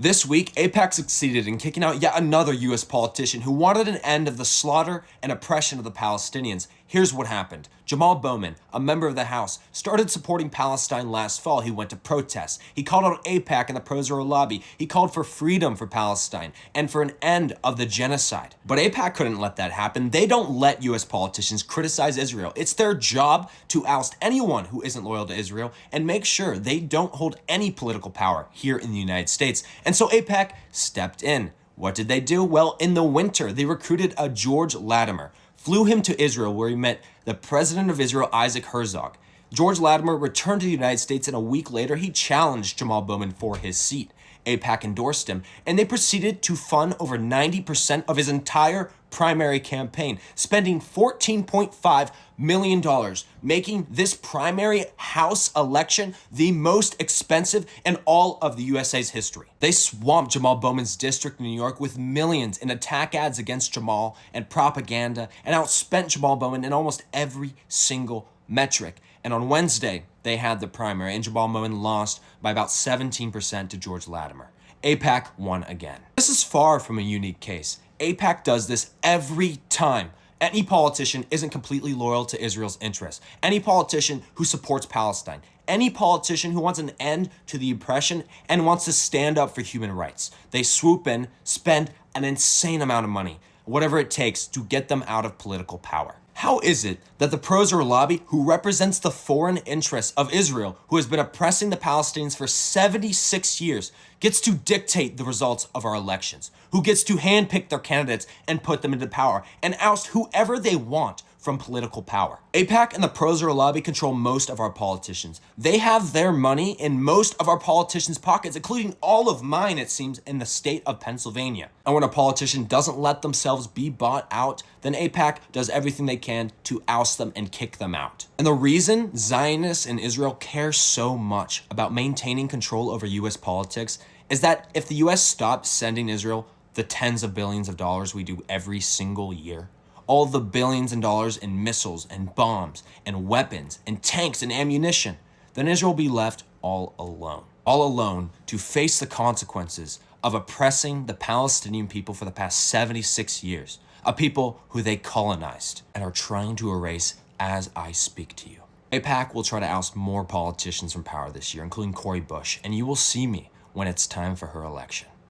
This week, AIPAC succeeded in kicking out yet another U.S. politician who wanted an end of the slaughter and oppression of the Palestinians. Here's what happened. Jamal Bowman, a member of the House, started supporting Palestine last fall. He went to protests. He called out AIPAC and the pro-Israel lobby. He called for freedom for Palestine and for an end of the genocide. But AIPAC couldn't let that happen. They don't let U.S. politicians criticize Israel. It's their job to oust anyone who isn't loyal to Israel and make sure they don't hold any political power here in the United States. And so AIPAC stepped in. What did they do? Well, in the winter, they recruited a George Latimer, flew him to Israel where he met the president of Israel, Isaac Herzog. George Latimer returned to the United States, and a week later, he challenged Jamal Bowman for his seat. AIPAC endorsed him, and they proceeded to fund over 90% of his entire primary campaign, spending $14.5 million, making this primary House election the most expensive in all of the USA's history. They swamped Jamal Bowman's district in New York with millions in attack ads against Jamal and propaganda, and outspent Jamal Bowman in almost every single metric. And on Wednesday, they had the primary, and Jamal Bowman lost by about 17% to George Latimer. AIPAC won again. This is far from a unique case. AIPAC does this every time. Any politician isn't completely loyal to Israel's interests. Any politician who supports Palestine. Any politician who wants an end to the oppression and wants to stand up for human rights. They swoop in, spend an insane amount of money, whatever it takes to get them out of political power. How is it that the pro-Israel lobby, who represents the foreign interests of Israel, who has been oppressing the Palestinians for 76 years, gets to dictate the results of our elections, who gets to handpick their candidates and put them into power, and oust whoever they want from political power? AIPAC and the pro-Israel lobby control most of our politicians. They have their money in most of our politicians' pockets, including all of mine, it seems, in the state of Pennsylvania. And when a politician doesn't let themselves be bought out, then AIPAC does everything they can to oust them and kick them out. And the reason Zionists in Israel care so much about maintaining control over U.S. politics is that if the U.S. stopped sending Israel the tens of billions of dollars we do every single year, all the billions of dollars in missiles and bombs and weapons and tanks and ammunition, then Israel will be left all alone to face the consequences of oppressing the Palestinian people for the past 76 years, a people who they colonized and are trying to erase as I speak to you. AIPAC will try to oust more politicians from power this year, including Cori Bush, and you will see me when it's time for her election.